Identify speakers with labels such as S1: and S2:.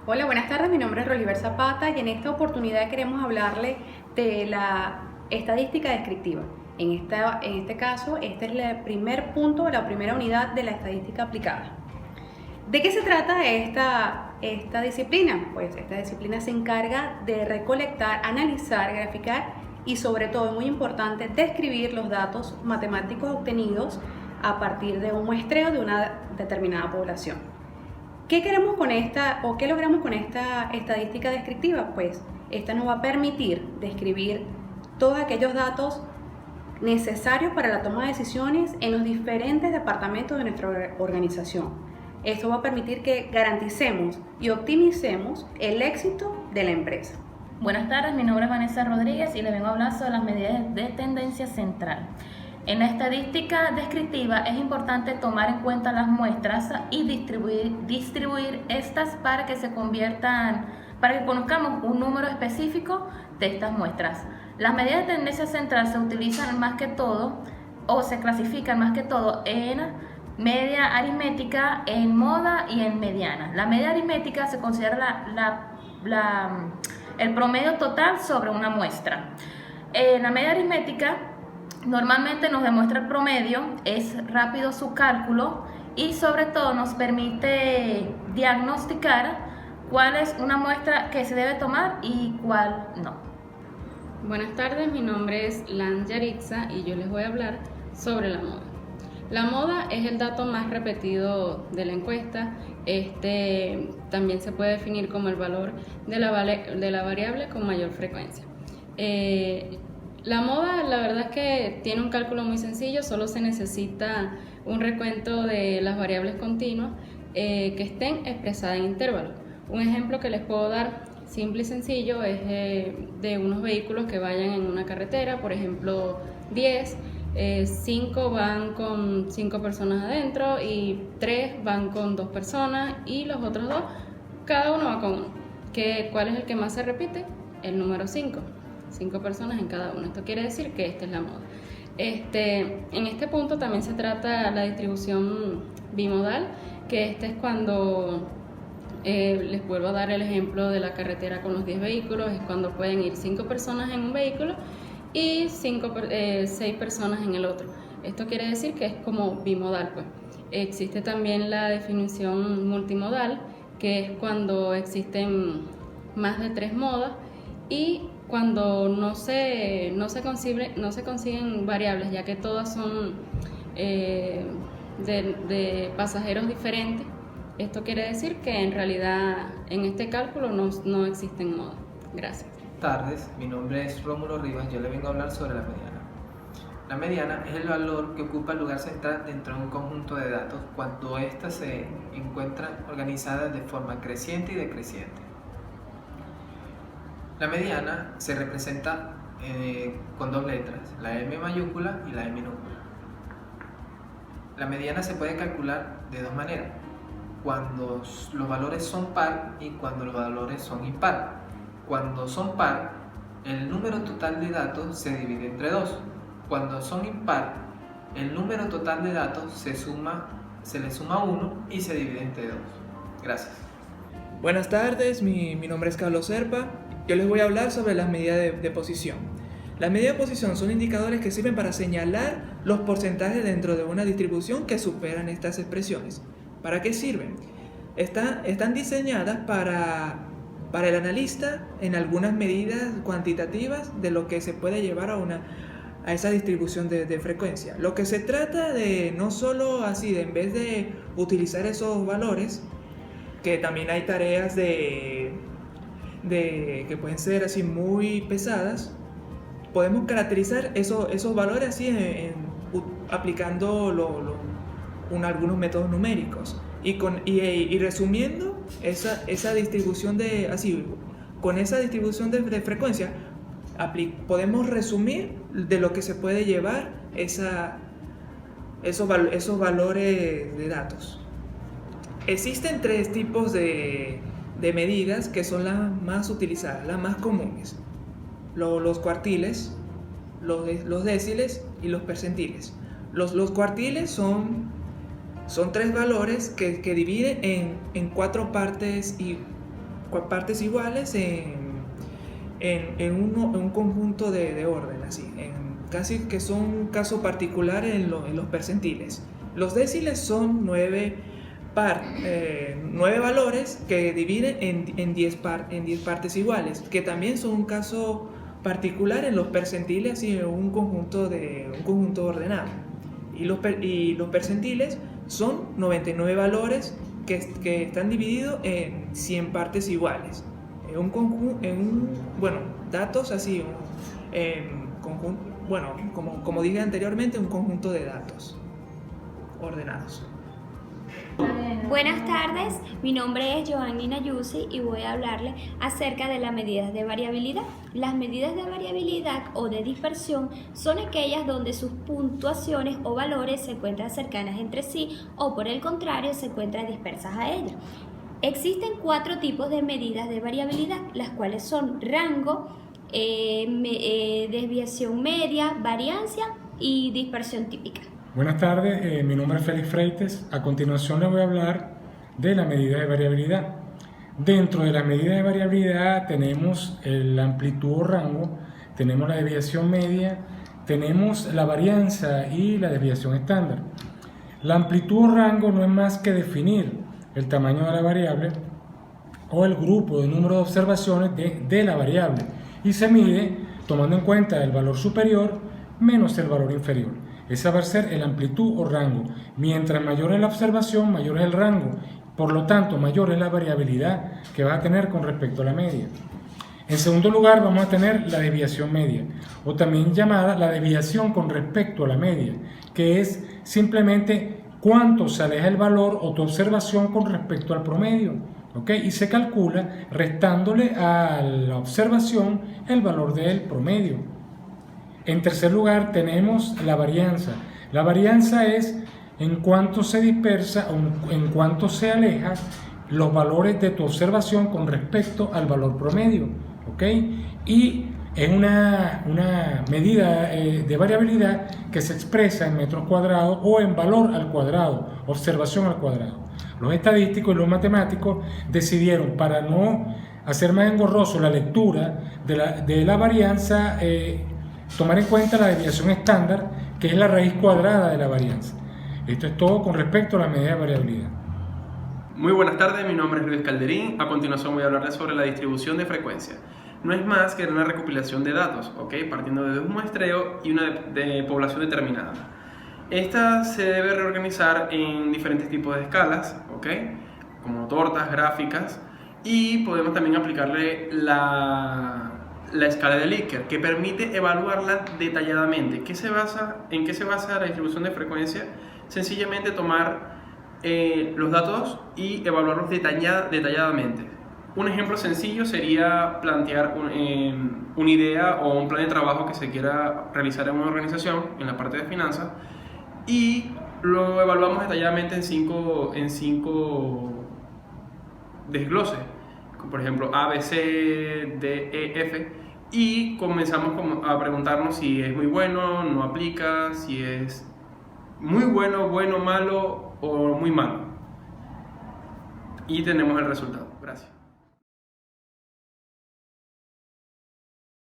S1: Hola, buenas tardes. Mi nombre es Roliver Zapata y en esta oportunidad queremos hablarle de la estadística descriptiva. En este caso, este es el primer punto, la primera unidad de la estadística aplicada. ¿De qué se trata esta disciplina? Pues esta disciplina se encarga de recolectar, analizar, graficar y sobre todo, muy importante, describir los datos matemáticos obtenidos a partir de un muestreo de una determinada población. ¿Qué queremos con esta o qué logramos con esta estadística descriptiva? Pues esta nos va a permitir describir todos aquellos datos necesarios para la toma de decisiones en los diferentes departamentos de nuestra organización. Esto va a permitir que garanticemos y optimicemos el éxito de la empresa.
S2: Buenas tardes, mi nombre es Vanessa Rodríguez y le vengo a hablar sobre las medidas de tendencia central. En la estadística descriptiva es importante tomar en cuenta las muestras y distribuir estas para que para que conozcamos un número específico de estas muestras. Las medidas de tendencia central se utilizan más que todo o se clasifican más que todo en media aritmética, en moda y en mediana. La media aritmética se considera el promedio total sobre una muestra. La media aritmética normalmente nos demuestra el promedio, es rápido su cálculo y sobre todo nos permite diagnosticar cuál es una muestra que se debe tomar y cuál no.
S3: Buenas tardes, mi nombre es Lan Yaritza y yo les voy a hablar sobre la moda. La moda es el dato más repetido de la encuesta. También se puede definir como el valor de la variable con mayor frecuencia. La moda, la verdad es que tiene un cálculo muy sencillo, solo se necesita un recuento de las variables continuas que estén expresadas en intervalos. Un ejemplo que les puedo dar simple y sencillo es de unos vehículos que vayan en una carretera, por ejemplo 10, 5 van con 5 personas adentro y 3 van con 2 personas y los otros 2, cada uno va con uno. ¿Cuál es el que más se repite? El número 5. 5 personas en cada uno. Esto quiere decir que esta es la moda. En este punto también se trata la distribución bimodal, que es cuando, les vuelvo a dar el ejemplo de la carretera con los 10 vehículos, es cuando pueden ir 5 personas en un vehículo y 6 personas en el otro. Esto quiere decir que es como bimodal, pues. Existe también la definición multimodal, que es cuando existen más de 3 modas y cuando no se consiguen variables, ya que todas son de pasajeros diferentes. Esto quiere decir que en realidad en este cálculo no existen modas. Gracias.
S4: Buenas tardes, mi nombre es Rómulo Rivas, yo le vengo a hablar sobre la mediana. La mediana es el valor que ocupa el lugar central dentro de un conjunto de datos cuando éstas se encuentran organizadas de forma creciente y decreciente. La mediana se representa con 2 letras, la M mayúscula y la M minúscula. La mediana se puede calcular de 2 maneras, cuando los valores son par y cuando los valores son impar. Cuando son par, el número total de datos se divide entre 2. Cuando son impar, el número total de datos se le suma 1 y se divide entre 2. Gracias.
S5: Buenas tardes, mi nombre es Carlos Serpa. Yo les voy a hablar sobre las medidas de posición. Las medidas de posición son indicadores que sirven para señalar los porcentajes dentro de una distribución que superan estas expresiones. ¿Para qué sirven? Están diseñadas para el analista en algunas medidas cuantitativas de lo que se puede llevar a esa distribución de frecuencia. Lo que se trata de no solo así, en vez de utilizar esos valores, que también hay tareas que pueden ser así muy pesadas, podemos caracterizar esos valores así aplicando algunos métodos numéricos y resumiendo esa distribución con esa distribución de frecuencia podemos resumir de lo que se puede llevar esos valores de datos. Existen 3 tipos de medidas que son las más utilizadas, las más comunes: los cuartiles, los déciles y los percentiles. Los cuartiles son 3 valores que dividen en 4 partes partes iguales en un conjunto de orden, así, casi que son un caso particular en los percentiles. Los déciles son 9 valores que dividen en 10 partes iguales, que también son un caso particular en los percentiles y en un conjunto ordenado. Y los percentiles son 99 valores que están divididos en 100 partes iguales. Datos así, como dije anteriormente, un conjunto de datos ordenados.
S6: Buenas tardes, mi nombre es Joanny Nayusi y voy a hablarle acerca de las medidas de variabilidad. Las medidas de variabilidad o de dispersión son aquellas donde sus puntuaciones o valores se encuentran cercanas entre sí o por el contrario se encuentran dispersas a ellas. Existen 4 tipos de medidas de variabilidad, las cuales son rango, desviación media, variancia y dispersión típica.
S7: Buenas tardes, mi nombre es Félix Freites. A continuación les voy a hablar de la medida de variabilidad. Dentro de la medida de variabilidad tenemos la amplitud o rango, tenemos la desviación media, tenemos la varianza y la desviación estándar. La amplitud o rango no es más que definir el tamaño de la variable o el grupo de número de observaciones de la variable y se mide tomando en cuenta el valor superior menos el valor inferior. Esa va a ser el amplitud o rango. Mientras mayor es la observación, mayor es el rango. Por lo tanto, mayor es la variabilidad que vas a tener con respecto a la media. En segundo lugar, vamos a tener la desviación media, o también llamada la desviación con respecto a la media, que es simplemente cuánto se aleja el valor o tu observación con respecto al promedio. ¿Okay? Y se calcula restándole a la observación el valor del promedio. En tercer lugar tenemos la varianza. La varianza es en cuánto se dispersa o en cuánto se aleja los valores de tu observación con respecto al valor promedio. ¿Okay? Y es una medida de variabilidad que se expresa en metros cuadrados o en valor al cuadrado, observación al cuadrado. Los estadísticos y los matemáticos decidieron, para no hacer más engorroso la lectura de la varianza, tomar en cuenta la desviación estándar, que es la raíz cuadrada de la varianza. Esto es todo con respecto a la medida de variabilidad.
S8: Muy buenas tardes, mi nombre es Luis Calderín. A continuación voy a hablarles sobre la distribución de frecuencia. No es más que una recopilación de datos, partiendo de un muestreo y una de población determinada. Esta se debe reorganizar en diferentes tipos de escalas, como tortas, gráficas, y podemos también aplicarle la escala de Likert, que permite evaluarla detalladamente. ¿En qué se basa la distribución de frecuencia? Sencillamente tomar los datos y evaluarlos detalladamente. Un ejemplo sencillo sería plantear una idea o un plan de trabajo que se quiera realizar en una organización, en la parte de finanzas, y lo evaluamos detalladamente en cinco desgloses, por ejemplo A, B, C, D, E, F, y comenzamos a preguntarnos si es muy bueno, no aplica, si es muy bueno, malo o muy malo, y tenemos el resultado. Gracias.